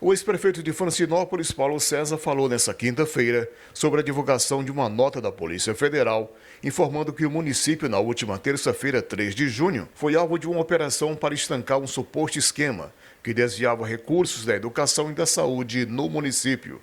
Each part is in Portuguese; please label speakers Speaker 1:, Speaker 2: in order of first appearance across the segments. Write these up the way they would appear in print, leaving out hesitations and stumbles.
Speaker 1: O ex-prefeito de Francinópolis, Paulo César, falou nesta quinta-feira sobre a divulgação de uma nota da Polícia Federal, informando que o município, na última terça-feira, 3 de junho, foi alvo de uma operação para estancar um suposto esquema que desviava recursos da educação e da saúde no município.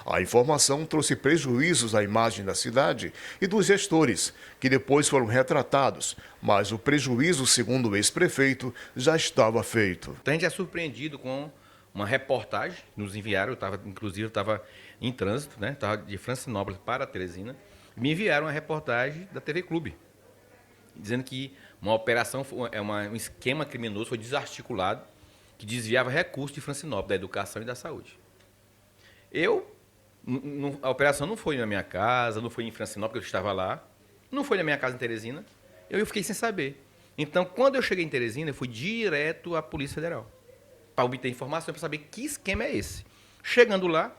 Speaker 1: A informação trouxe prejuízos à imagem da cidade e dos gestores, que depois foram retratados, mas o prejuízo, segundo o ex-prefeito, já estava feito.
Speaker 2: Então a gente é surpreendido com uma reportagem que nos enviaram, eu estava em trânsito, né? Estava de Francinópolis para Teresina, me enviaram uma reportagem da TV Clube, dizendo que uma operação, um esquema criminoso foi desarticulado, que desviava recursos de Francinópolis, da educação e da saúde. A operação não foi na minha casa, não foi em Francinópolis, eu estava lá, não foi na minha casa em Teresina, eu fiquei sem saber. Então, quando eu cheguei em Teresina, eu fui direto à Polícia Federal, para obter informação, para saber que esquema é esse. Chegando lá,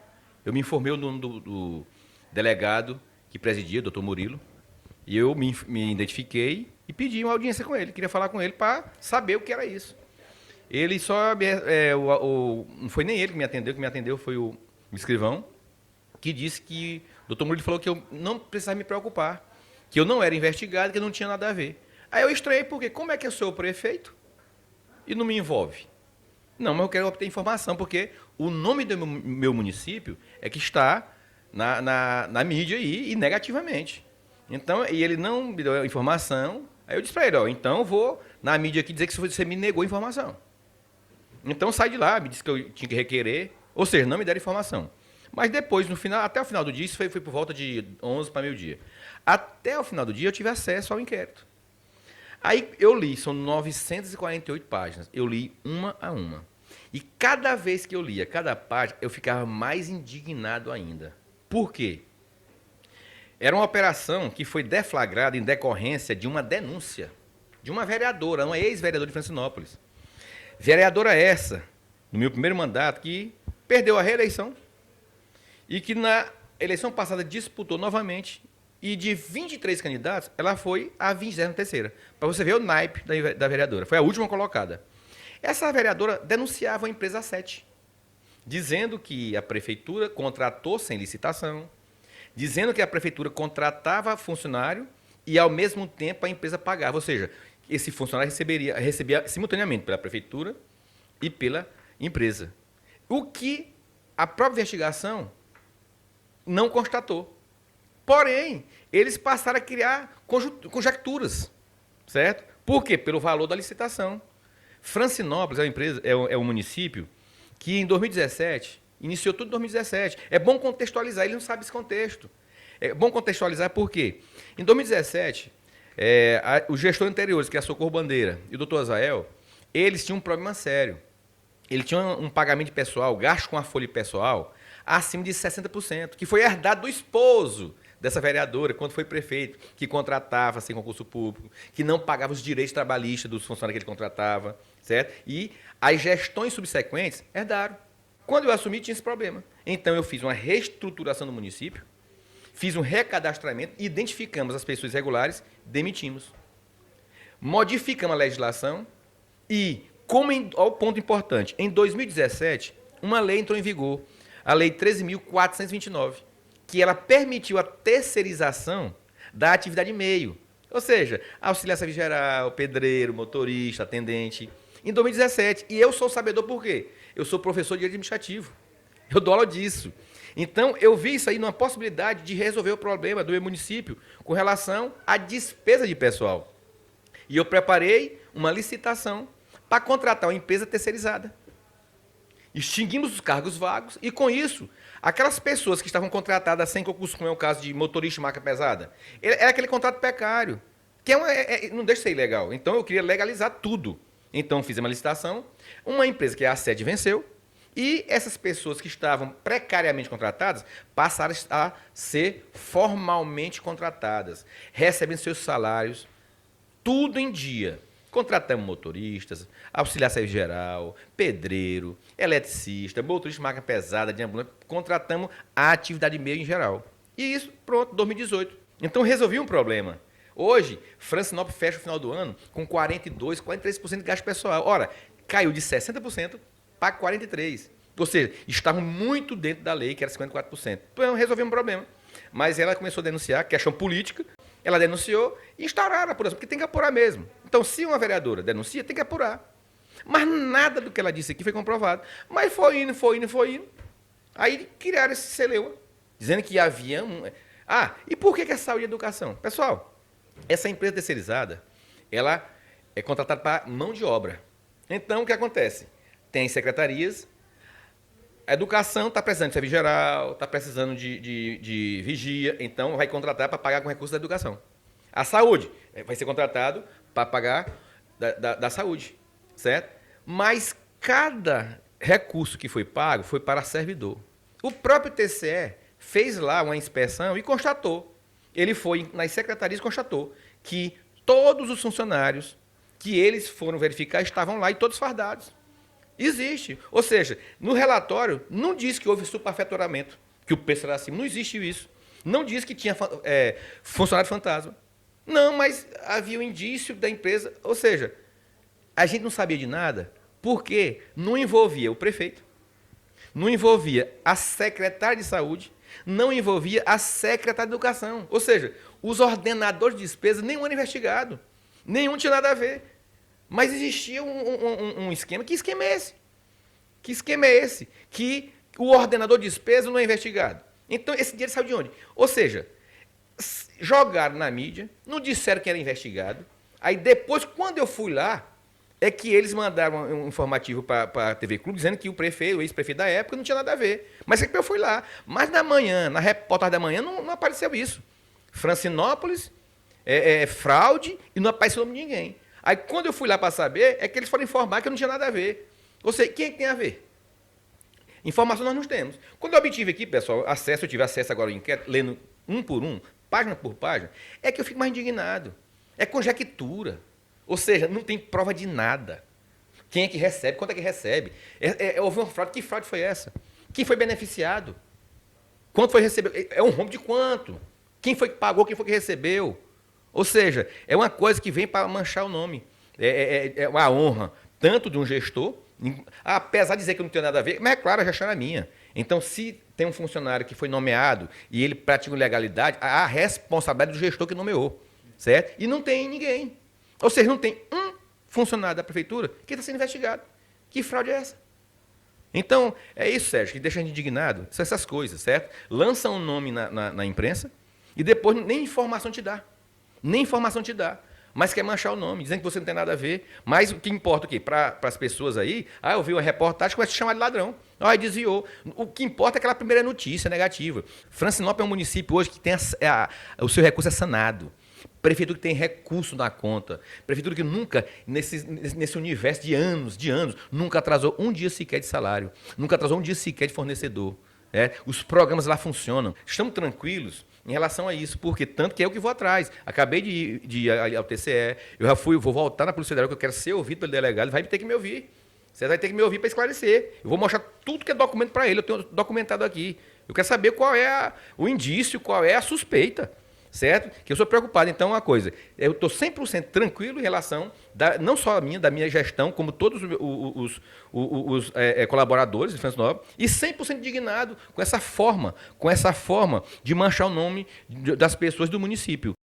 Speaker 2: eu me informei o nome do delegado que presidia, doutor Murilo, e eu me identifiquei e pedi uma audiência com ele. Queria falar com ele para saber o que era isso. Ele só... não foi nem ele que me atendeu foi o escrivão, que disse que... O doutor Murilo falou que eu não precisava me preocupar, que eu não era investigado, que não tinha nada a ver. Aí eu estranhei, porque como é que eu sou o prefeito e não me envolve? Não, mas eu quero obter informação, porque o nome do meu município é que está na mídia aí, e negativamente. Então, e ele não me deu a informação, aí eu disse para ele, então eu vou na mídia aqui dizer que você me negou a informação. Então sai de lá, me disse que eu tinha que requerer, ou seja, não me deram informação. Mas depois, no final, até o final do dia, isso foi por volta de 11 para meio-dia. Até o final do dia eu tive acesso ao inquérito. Aí eu li, são 948 páginas, eu li uma a uma. E cada vez que eu lia cada página, eu ficava mais indignado ainda. Por quê? Era uma operação que foi deflagrada em decorrência de uma denúncia de uma vereadora, uma ex-vereadora de Francinópolis. Vereadora essa, no meu primeiro mandato, que perdeu a reeleição e que na eleição passada disputou novamente, e de 23 candidatos, ela foi a 23ª. Para você ver o naipe da vereadora. Foi a última colocada. Essa vereadora denunciava a empresa 7, dizendo que a prefeitura contratou sem licitação, dizendo que a prefeitura contratava funcionário e, ao mesmo tempo, a empresa pagava. Ou seja, esse funcionário recebia simultaneamente pela prefeitura e pela empresa. O que a própria investigação não constatou. Porém, eles passaram a criar conjecturas, certo? Por quê? Pelo valor da licitação. Francinópolis é uma empresa, é um município que em 2017, iniciou tudo em 2017. É bom contextualizar, ele não sabe esse contexto. É bom contextualizar por quê? Em 2017, os gestores anteriores, que é a Socorro Bandeira e o doutor Azael, eles tinham um problema sério. Ele tinha um pagamento de pessoal, gasto com a folha pessoal, acima de 60%, que foi herdado do esposo dessa vereadora, quando foi prefeito, que contratava sem concurso público, que não pagava os direitos trabalhistas dos funcionários que ele contratava, certo? E as gestões subsequentes herdaram. Quando eu assumi, tinha esse problema. Então, eu fiz uma reestruturação do município, fiz um recadastramento, identificamos as pessoas irregulares, demitimos. Modificamos a legislação e, olha o ponto importante, em 2017, uma lei entrou em vigor, a Lei 13.429, que ela permitiu a terceirização da atividade meio. Ou seja, auxiliar serviço geral, pedreiro, motorista, atendente. Em 2017. E eu sou sabedor por quê? Eu sou professor de administrativo. Eu dou aula disso. Então, eu vi isso aí numa possibilidade de resolver o problema do meu município com relação à despesa de pessoal. E eu preparei uma licitação para contratar uma empresa terceirizada. Extinguimos os cargos vagos e, com isso, aquelas pessoas que estavam contratadas sem concurso, como é o caso de motorista de marca pesada, era aquele contrato precário, que não deixa de ser ilegal. Então, eu queria legalizar tudo. Então, fiz uma licitação, uma empresa que é a sede venceu, e essas pessoas que estavam precariamente contratadas passaram a ser formalmente contratadas, recebendo seus salários, tudo em dia. Contratamos motoristas, auxiliar serviço geral, pedreiro, eletricista, motorista de marca pesada, de ambulância. Contratamos a atividade meio em geral. E isso, pronto, 2018. Então, resolvi um problema. Hoje, Francinópolis fecha o final do ano com 42%, 43% de gasto pessoal. Ora, caiu de 60% para 43%. Ou seja, estavam muito dentro da lei, que era 54%. Então, resolvemos um problema. Mas ela começou a denunciar, questão política, ela denunciou e instauraram a apuração, porque tem que apurar mesmo. Então, se uma vereadora denuncia, tem que apurar. Mas nada do que ela disse aqui foi comprovado. Mas foi indo. Aí criaram esse celeuma, dizendo que havia um... e por que é saúde e educação? Pessoal, essa empresa terceirizada, ela é contratada para mão de obra. Então, o que acontece? Tem secretarias, a educação está precisando de serviço geral, está precisando de vigia, então vai contratar para pagar com recursos da educação. A saúde vai ser contratado para pagar da saúde, certo? Mas cada recurso que foi pago foi para servidor. O próprio TCE fez lá uma inspeção e constatou. Ele foi nas secretarias e constatou que todos os funcionários que eles foram verificar estavam lá e todos fardados. Existe. Ou seja, no relatório não diz que houve superfaturamento, que o preço era acima. Não existe isso. Não diz que tinha funcionário fantasma. Não, mas havia um indício da empresa. Ou seja, a gente não sabia de nada porque não envolvia o prefeito, não envolvia a secretária de saúde, não envolvia a secretária de educação. Ou seja, os ordenadores de despesa, nenhum era investigado. Nenhum tinha nada a ver. Mas existia um esquema. Que esquema é esse? Que esquema é esse? Que o ordenador de despesa não é investigado. Então, esse dinheiro saiu de onde? Ou seja, jogaram na mídia, não disseram que era investigado. Aí depois, quando eu fui lá, é que eles mandaram um informativo para a TV Clube dizendo que o prefeito, o ex-prefeito da época, não tinha nada a ver. Mas é que eu fui lá. Mas na manhã, na reportagem da manhã, não apareceu isso. Francinópolis, fraude, e não apareceu o nome de ninguém. Aí, quando eu fui lá para saber, é que eles foram informar que eu não tinha nada a ver. Ou seja, quem é que tem a ver? Informação nós não temos. Quando eu obtive aqui, pessoal, eu tive acesso agora ao inquérito, lendo um por um, página por página, é que eu fico mais indignado. É conjectura. Ou seja, não tem prova de nada. Quem é que recebe? Quanto é que recebe? Houve uma fraude. Que fraude foi essa? Quem foi beneficiado? Quanto foi recebido? É um rombo de quanto? Quem foi que pagou? Quem foi que recebeu? Ou seja, é uma coisa que vem para manchar o nome. É uma honra, tanto de um gestor, apesar de dizer que não tem nada a ver, mas é claro, a gestão é minha. Então, se tem um funcionário que foi nomeado e ele pratica ilegalidade, a responsabilidade do gestor que nomeou, certo? E não tem ninguém. Ou seja, não tem um funcionário da prefeitura que está sendo investigado. Que fraude é essa? Então, é isso, Sérgio, que deixa a gente indignado. São essas coisas, certo? Lança um nome na imprensa e depois nem informação te dá. Nem informação te dá. Mas quer manchar o nome, dizendo que você não tem nada a ver. Mas o que importa o quê? Para as pessoas aí, eu vi uma reportagem, começa a chamar de ladrão. Desviou. O que importa é aquela primeira notícia negativa. Francinópolis é um município hoje que tem o seu recurso é sanado. Prefeitura que tem recurso na conta. Prefeitura que nunca, nesse universo de anos, nunca atrasou um dia sequer de salário. Nunca atrasou um dia sequer de fornecedor. Os programas lá funcionam. Estamos tranquilos em relação a isso, porque tanto que é eu que vou atrás. Acabei de ir ao TCE, vou voltar na Polícia Federal, que eu quero ser ouvido pelo delegado, ele vai ter que me ouvir. Você vai ter que me ouvir para esclarecer. Eu vou mostrar tudo que é documento para ele, eu tenho documentado aqui. Eu quero saber qual é o indício, qual é a suspeita. Certo? Que eu sou preocupado. Então, uma coisa, eu estou 100% tranquilo em relação, não só da minha gestão, como todos os colaboradores de Francinópolis, e 100% indignado com essa forma de manchar o nome das pessoas do município.